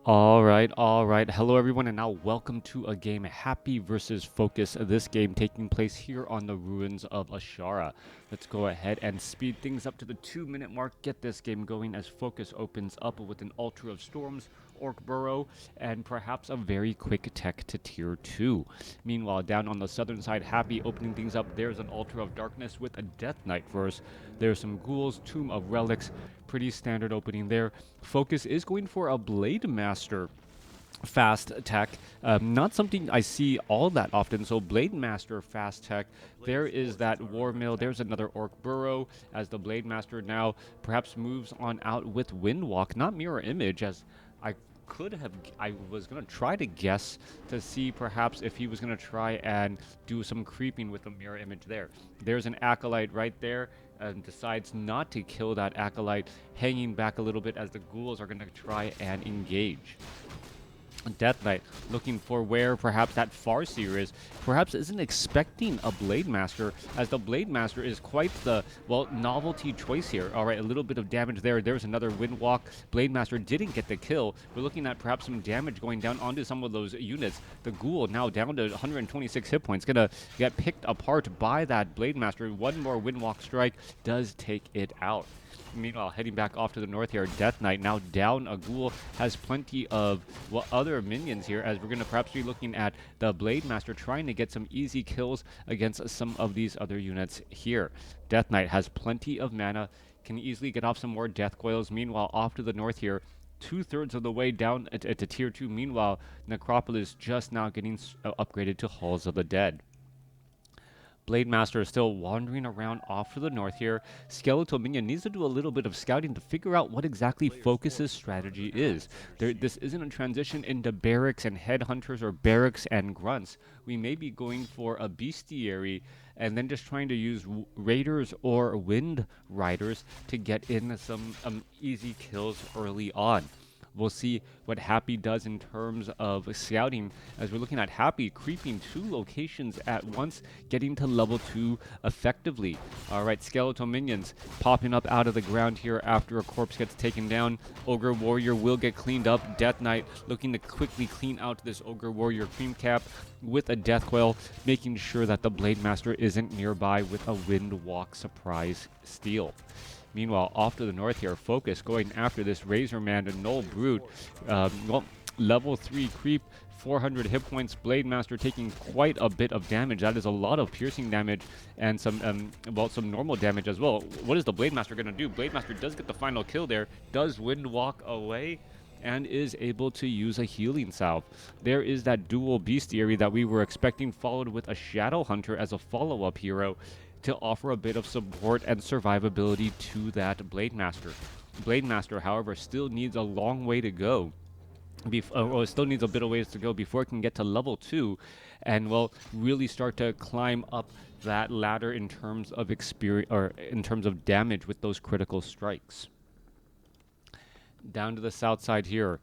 All right, all right. Hello, everyone, and now welcome to a game, Happy versus FoCuS. This game taking place here on the ruins of Ashara. Let's go ahead and speed things up to the 2-minute mark. Get this game going as FoCuS opens up with an Altar of Storms, Orc Burrow, and perhaps a very quick tech to Tier 2. Meanwhile, down on the southern side, Happy opening things up. There's an Altar of Darkness with a Death Knight verse. There's some Ghouls, Tomb of Relics. Pretty standard opening there. FoCuS is going for a Blade Master fast tech. Not something I see all that often. So Blade Master fast tech. There is that War Mill. There's another Orc Burrow as the Blade Master now perhaps moves on out with Windwalk. Not Mirror Image as I was going to try to guess to see perhaps if he was going to try and do some creeping with the mirror image there. There's an Acolyte right there and decides not to kill that Acolyte, hanging back a little bit as the ghouls are going to try and engage. Death Knight looking for where perhaps that Farseer is. Perhaps isn't expecting a Blade Master, as the Blade Master is quite the, well, novelty choice here. All right, a little bit of damage there. There's another Windwalk. Blade Master didn't get the kill. We're looking at perhaps some damage going down onto some of those units. The Ghoul now down to 126 hit points. Gonna get picked apart by that Blade Master. One more Windwalk strike does take it out. Meanwhile, heading back off to the north here, Death Knight now down a Ghoul, has plenty of, well, other minions here, as we're going to perhaps be looking at the Blade Master trying to get some easy kills against some of these other units here. Death Knight has plenty of mana, can easily get off some more Death Coils. Meanwhile, off to the north here, 2/3 of the way down to Tier 2. Meanwhile, Necropolis just now getting upgraded to Halls of the Dead. Blade Master is still wandering around off to the north here. Skeletal Minion needs to do a little bit of scouting to figure out what exactly FoCuS's strategy is. This isn't a transition into barracks and headhunters or barracks and grunts. We may be going for a bestiary and then just trying to use raiders or wind riders to get in some easy kills early on. We'll see what Happy does in terms of scouting, as we're looking at Happy creeping 2 locations at once, getting to level 2 effectively. All right, Skeletal Minions popping up out of the ground here after a corpse gets taken down. Ogre Warrior will get cleaned up. Death Knight looking to quickly clean out this Ogre Warrior cream cap with a Death Coil, making sure that the Blade Master isn't nearby with a Windwalk surprise steal. Meanwhile, off to the north here, FoCuS going after this Razorman and Null Brute. Well, level 3 creep, 400 hit points. Blade Master taking quite a bit of damage. That is a lot of piercing damage and some, well, some normal damage as well. What is the Blade Master going to do? Blade Master does get the final kill there, does Windwalk away, and is able to use a healing salve. There is that dual bestiary that we were expecting, followed with a Shadow Hunter as a follow-up hero to offer a bit of support and survivability to that Blade Master. Blade Master, however, still needs a long way to go. Or still needs a bit of ways to go before it can get to level 2 and, well, really start to climb up that ladder in terms of experience, or in terms of damage with those critical strikes. Down to the south side here,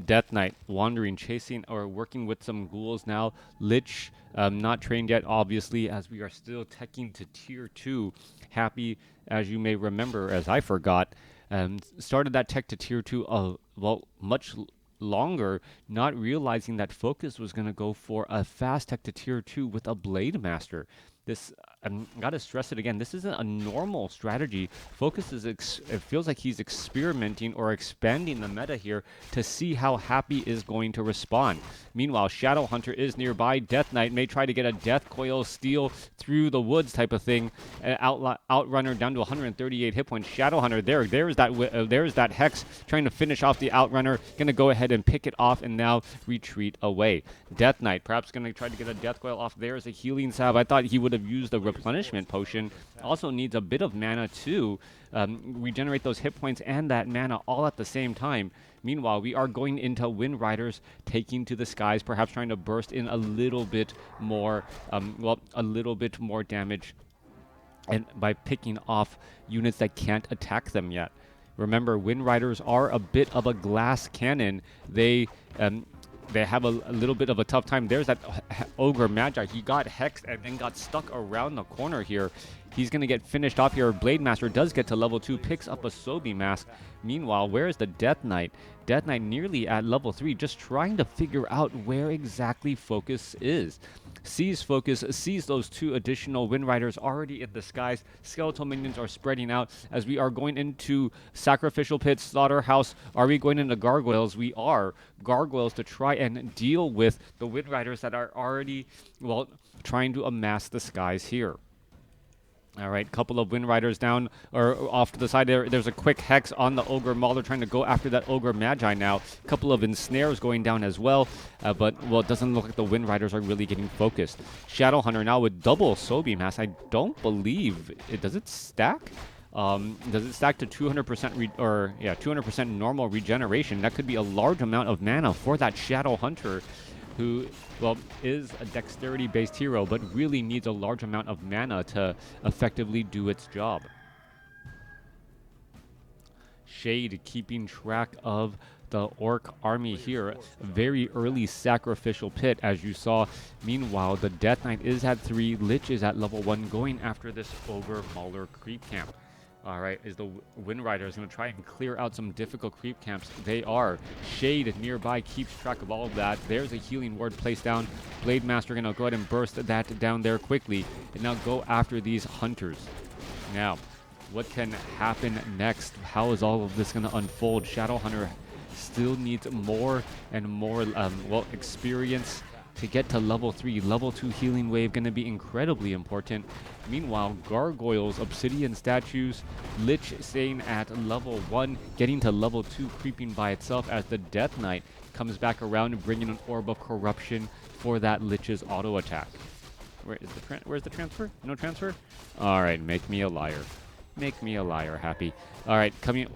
Death Knight wandering, chasing, or working with some ghouls now. Lich, not trained yet, obviously, as we are still teching to Tier 2. Happy, as you may remember, as I forgot, started that tech to Tier 2, well, much longer, not realizing that FoCuS was going to go for a fast tech to Tier 2 with a Blade Master. This, I'm gotta stress it again, this isn't a normal strategy. FoCuS is, it feels like he's experimenting or expanding the meta here to see how Happy is going to respond. Meanwhile, Shadow Hunter is nearby. Death Knight may try to get a Death Coil steal through the woods type of thing. Outrunner down to 138 hit points. Shadow Hunter, there's that Hex trying to finish off the Outrunner. Gonna go ahead and pick it off and now retreat away. Death Knight perhaps gonna try to get a Death Coil off. There's a healing salve. I thought he would have used a replenishment potion. Also needs a bit of mana to regenerate those hit points and that mana all at the same time. Meanwhile, we are going into Wind Riders, taking to the skies, perhaps trying to burst in a little bit more, well, a little bit more damage, and by picking off units that can't attack them yet. Remember, Wind Riders are a bit of a glass cannon. They have a little bit of a tough time. There's that Ogre Magi. He got hexed and then got stuck around the corner here. He's going to get finished off here. Blade Master does get to level 2, picks up a Sobi Mask. Meanwhile, where is the Death Knight? Death Knight nearly at level 3, just trying to figure out where exactly FoCuS is. Sees FoCuS, sees those 2 additional Wind Riders already in the skies. Skeletal minions are spreading out as we are going into Sacrificial Pit, Slaughterhouse. Are we going into Gargoyles? We are. Gargoyles to try and deal with the Wind Riders that are already, well, trying to amass the skies here. All right, couple of Wind Riders down or off to the side there. There's a quick Hex on the Ogre Mauler trying to go after that Ogre Magi now. Couple of Ensnares going down as well. But, well, it doesn't look like the Wind Riders are really getting focused. Shadow Hunter now with double Soul Beam Mass. I don't believe it. Does it stack? Does it stack to 200% 200% normal regeneration? That could be a large amount of mana for that Shadow Hunter, who, well, is a dexterity-based hero, but really needs a large amount of mana to effectively do its job. Shade keeping track of the Orc army here. Very early Sacrificial Pit, as you saw. Meanwhile, the Death Knight is at 3, Lich is at level 1, going after this Ogre Mauler creep camp. All right, is the Wind Riders going to try and clear out some difficult creep camps? They are. Shade nearby keeps track of all of that. There's a healing ward placed down. Blade Master going to go ahead and burst that down there quickly and now go after these hunters. Now, what can happen next? How is all of this going to unfold? Shadow Hunter still needs more and more, well, experience to get to level 3. Level 2 healing wave going to be incredibly important. Meanwhile, Gargoyles, Obsidian Statues, Lich staying at level 1, getting to level 2, creeping by itself as the Death Knight comes back around and bringing an Orb of Corruption for that Lich's auto attack. Where's the transfer? No transfer? All right, make me a liar. Make me a liar, Happy. All right, coming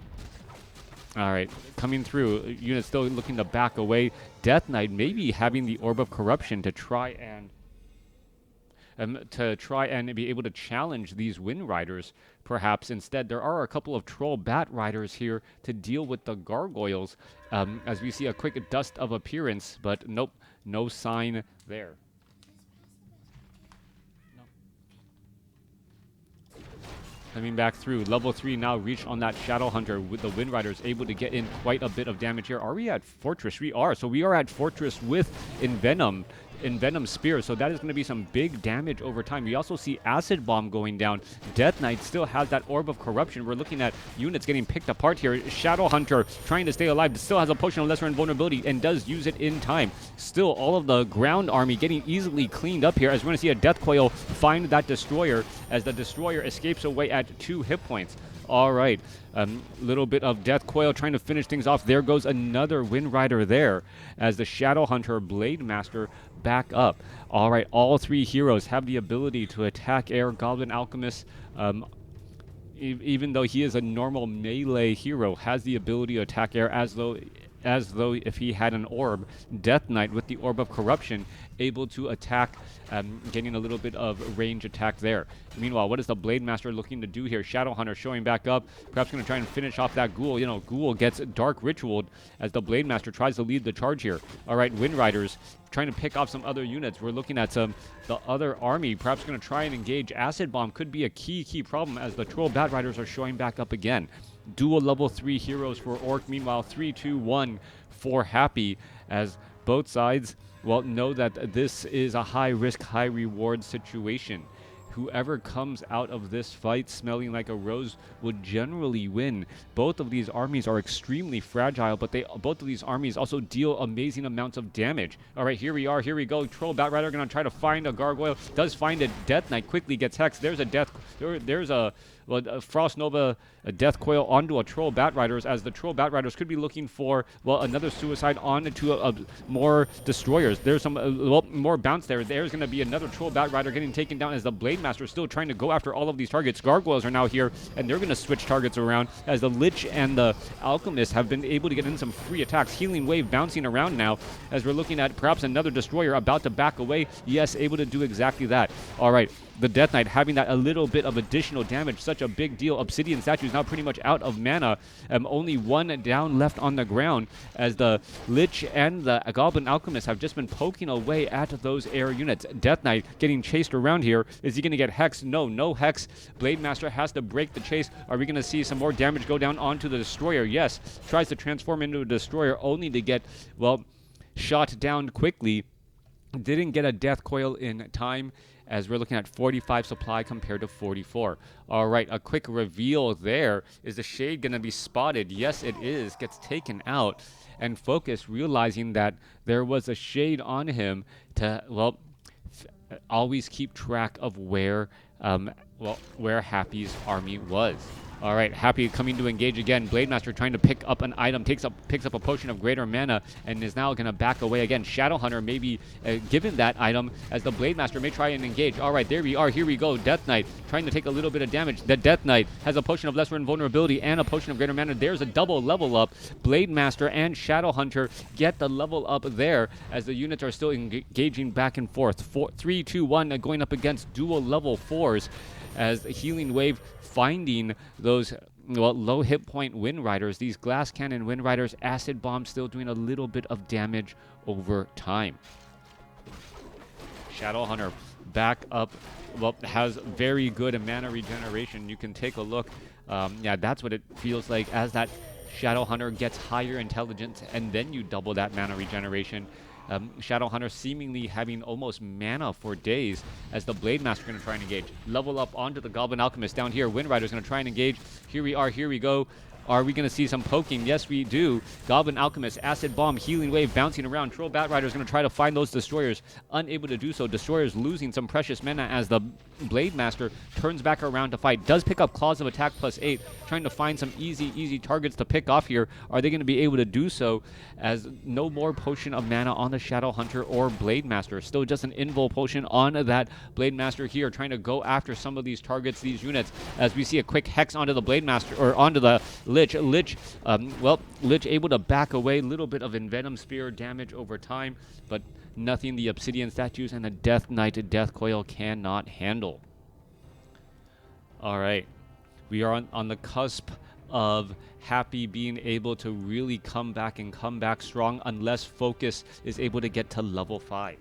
through. Unit still looking to back away. Death Knight maybe having the Orb of Corruption to try and be able to challenge these Wind Riders. Perhaps instead, there are a couple of Troll Bat Riders here to deal with the Gargoyles. As we see a quick Dust of Appearance, but nope, no sign there. Coming back through, level 3 now reached on that Shadow Hunter with the Wind Riders able to get in quite a bit of damage here. Are we at Fortress? We are. So we are at Fortress with Envenom Spear, so that is going to be some big damage over time. We also see Acid Bomb going down. Death Knight still has that Orb of Corruption. We're looking at units getting picked apart here. Shadow Hunter trying to stay alive, still has a Potion of Lesser Invulnerability and does use it in time. Still, all of the ground army getting easily cleaned up here as we're going to see a Death Coil find that Destroyer as the Destroyer escapes away at 2 hit points. All right, little bit of Death Coil trying to finish things off. There goes another Wind Rider there as the Shadow Hunter Blade Master back up. All right, all 3 heroes have the ability to attack air. Goblin Alchemist, even though he is a normal melee hero, has the ability to attack air as though if he had an orb. Death Knight with the Orb of Corruption able to attack, getting a little bit of range attack there. Meanwhile, what is the Blade Master looking to do here? Shadow Hunter showing back up, perhaps going to try and finish off that Ghoul. You know, Ghoul gets Dark Ritualed as the Blade Master tries to lead the charge here. All right, Wind Riders trying to pick off some other units. We're looking at the other army, perhaps going to try and engage. Acid Bomb could be a key problem as the Troll Bat Riders are showing back up again. Dual level 3 heroes for Orc. Meanwhile, 3-2-1 for Happy as both sides, well, know that this is a high-risk, high-reward situation. Whoever comes out of this fight smelling like a rose will generally win. Both of these armies are extremely fragile, but both of these armies also deal amazing amounts of damage. All right, here we are. Here we go. Troll Bat Rider going to try to find a Gargoyle. Does find a Death Knight. Quickly gets hexed. There's a Death. There's a Frost Nova, a Death Coil onto a Troll Bat Riders, as the Troll Bat Riders could be looking for, well, another suicide onto more Destroyers. There's some more bounce there. There's going to be another Troll Bat Rider getting taken down as the Blade Master is still trying to go after all of these targets. Gargoyles are now here, and they're going to switch targets around as the Lich and the Alchemist have been able to get in some free attacks. Healing Wave bouncing around now as we're looking at perhaps another Destroyer about to back away. Yes, able to do exactly that. All right. the Death Knight having that a little bit of additional damage, such a big deal. Obsidian statue is now pretty much out of mana. Only one down left on the ground as the Lich and the Goblin Alchemist have just been poking away at those air units. Death Knight getting chased around here. Is he going to get Hex? No, no Hex. Blade Master has to break the chase. Are we going to see some more damage go down onto the Destroyer? Yes. Tries to transform into a Destroyer only to get, well, shot down quickly. Didn't get a Death Coil in time, as we're looking at 45 supply compared to 44. All right, a quick reveal there. Is the Shade going to be spotted? Yes, it is. Gets taken out. And FoCuS, realizing that there was a Shade on him to, well, always keep track of where Happy's army was. All right, Happy coming to engage again. Blade Master trying to pick up an item, picks up a potion of greater mana, and is now going to back away again. Shadowhunter may be given that item as the Blade Master may try and engage. All right, there we are. Here we go. Death Knight trying to take a little bit of damage. The Death Knight has a potion of lesser invulnerability and a potion of greater mana. There's a double level up. Blade Master and Shadowhunter get the level up there as the units are still engaging back and forth. 3, 2, 1 going up against dual level 4s as Healing Wave finding those, well, low hit point Wind Riders. These Glass Cannon Wind Riders, Acid Bomb still doing a little bit of damage over time. Shadowhunter back up, well, has very good mana regeneration. You can take a look. Yeah, that's what it feels like as that Shadowhunter gets higher intelligence and then you double that mana regeneration. Shadowhunter seemingly having almost mana for days as the Blade Master going to try and engage. Level up onto the Goblin Alchemist down here. Wind Rider's going to try and engage. Here we are. Here we go. Are we going to see some poking? Yes, we do. Goblin Alchemist, Acid Bomb, Healing Wave bouncing around. Troll Bat Rider is going to try to find those Destroyers. Unable to do so. Destroyers losing some precious mana as the Blade Master turns back around to fight. Does pick up Claws of Attack +8. Trying to find some easy targets to pick off here. Are they going to be able to do so as no more Potion of Mana on the Shadowhunter or Blade Master? Still just an Invul Potion on that Blade Master here. Trying to go after some of these targets, these units. As we see a quick Hex onto the Blade Master, or onto the Lich. Lich able to back away. Little bit of Envenom Spear damage over time, but nothing the Obsidian Statues and the Death Knight Death Coil cannot handle. All right, we are on the cusp of Happy being able to really come back strong unless FoCuS is able to get to level 5.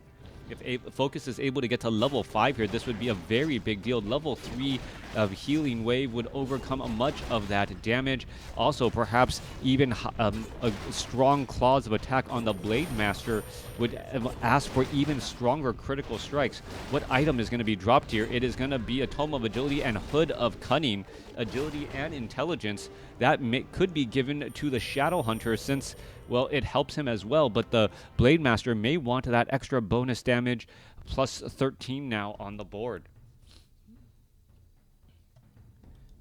If FoCuS is able to get to level 5 here, this would be a very big deal. Level 3 of Healing Wave would overcome much of that damage. Also, perhaps even a strong Claws of Attack on the Blade Master would ask for even stronger critical strikes. What item is going to be dropped here? It is going to be a Tome of Agility and Hood of Cunning. Agility and Intelligence. That could be given to the Shadowhunter since, well, it helps him as well, but the Blade Master may want that extra bonus damage, plus 13 now on the board.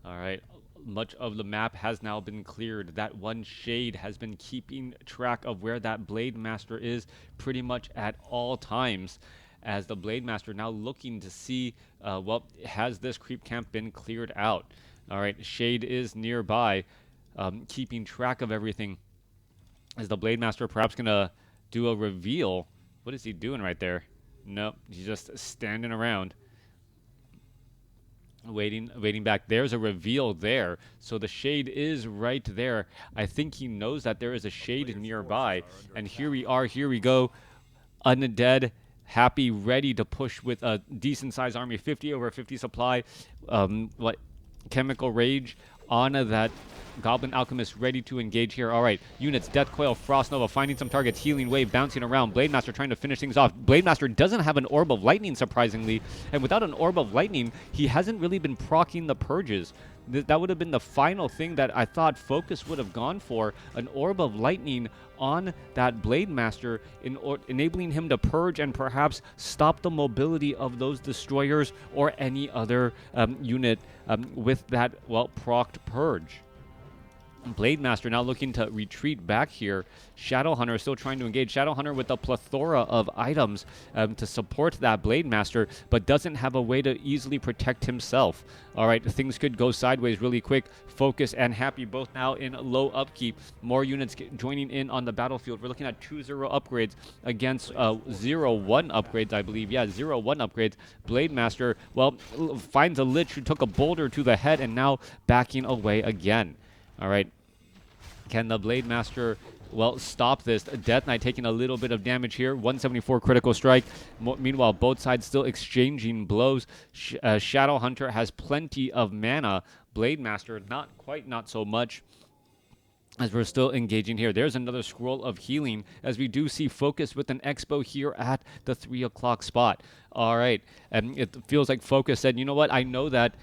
All right, much of the map has now been cleared. That one Shade has been keeping track of where that Blade Master is pretty much at all times, as the Blade Master now looking to see, well, has this creep camp been cleared out? All right, Shade is nearby, keeping track of everything. Is the Blade Master perhaps going to do a reveal? What is he doing right there? Nope, he's just standing around. Waiting back. There's a reveal there. So the Shade is right there. I think he knows that there is a Shade nearby. And here we are. Here we go. Undead. Happy, ready to push with a decent-sized army. 50 over 50 supply. Chemical Rage on that Goblin Alchemist ready to engage here. All right, units, Death Coil, Frost Nova, finding some targets, Healing Wave, bouncing around. Blade Master trying to finish things off. Blade Master doesn't have an Orb of Lightning, surprisingly. And without an Orb of Lightning, he hasn't really been proccing the Purges. That would have been the final thing that I thought FoCuS would have gone for. An Orb of Lightning on that Blade Master, enabling him to purge and perhaps stop the mobility of those Destroyers or any other unit with that, well, procced Purge. Blade Master now looking to retreat back here. Shadow Hunter still trying to engage. Shadow Hunter with a plethora of items to support that Blade Master, but doesn't have a way to easily protect himself. All right, things could go sideways really quick. FoCuS and Happy both now in low upkeep. More units joining in on the battlefield. We're looking at 2-0 upgrades against 0-1 upgrades, I believe. Yeah, 0-1 upgrades. Blade Master, well, finds a Lich who took a boulder to the head and now backing away again. All right. Can the Blade Master, well, stop this? Death Knight taking a little bit of damage here. 174 critical strike. Meanwhile, both sides still exchanging blows. Shadow Hunter has plenty of mana. Blade Master, not so much, as we're still engaging here. There's another scroll of healing, as we do see FoCuS with an expo here at the 3 o'clock spot. All right, and it feels like FoCuS said, you know what, I know that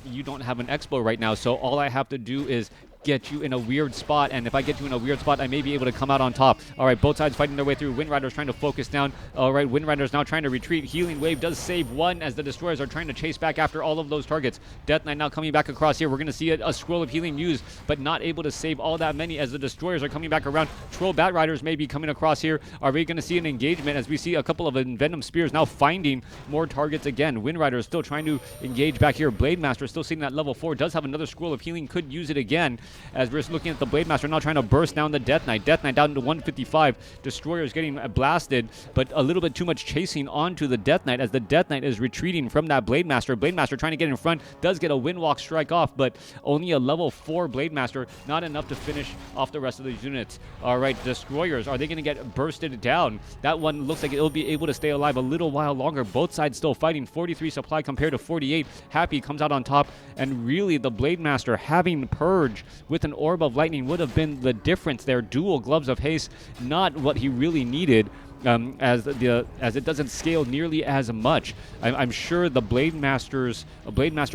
you don't have an expo right now, so all I have to do is get you in a weird spot, and if I get you in a weird spot, I may be able to come out on top. All right, both sides fighting their way through. Wind Rider's trying to focus down. All right, Wind Rider's now trying to retreat. Healing Wave does save one as the Destroyers are trying to chase back after all of those targets. Death Knight now coming back across here. We're going to see a Scroll of Healing used, but not able to save all that many as the Destroyers are coming back around. Troll Bat Riders may be coming across here. Are we going to see an engagement as we see a couple of Envenom Spears now finding more targets again? Wind Rider is still trying to engage back here. Blade Master still sitting at level 4. Does have another Scroll of Healing. Could use it again as we're looking at the Blade Master now trying to burst down the Death Knight. Death Knight down to 155. Destroyers getting blasted, but a little bit too much chasing onto the Death Knight as the Death Knight is retreating from that Blade Master. Blade Master trying to get in front. Does get a Windwalk strike off, but only a level 4 Blade Master. Not enough to finish off the rest of these units. All right, Destroyers, are they going to get bursted down? That one looks like it'll be able to stay alive a little while longer. Both sides still fighting. 43 supply compared to 48. Happy comes out on top, and really the Blade Master having Purge with an Orb of Lightning would have been the difference there. Dual Gloves of Haste, not what he really needed, as it doesn't scale nearly as much. I'm sure the Blade Master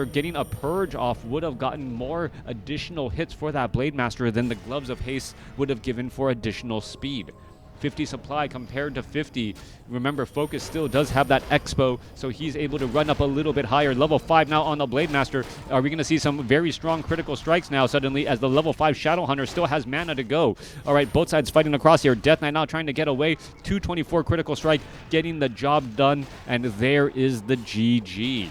getting a Purge off would have gotten more additional hits for that Blade Master than the Gloves of Haste would have given for additional speed. 50 supply compared to 50. Remember, FoCuS still does have that expo, so he's able to run up a little bit higher. Level 5 now on the Blade Master. Are we going to see some very strong critical strikes now suddenly as the level 5 Shadow Hunter still has mana to go? All right, both sides fighting across here. Death Knight now trying to get away. 224 critical strike, getting the job done, and there is the GG.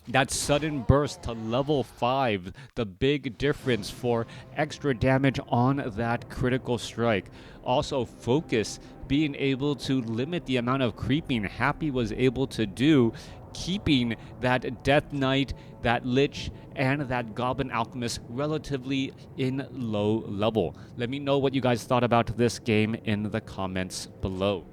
That sudden burst to level 5, the big difference for extra damage on that critical strike. Also, FoCuS being able to limit the amount of creeping Happy was able to do, keeping that Death Knight, that Lich, and that Goblin Alchemist relatively in low level. Let me know what you guys thought about this game in the comments below.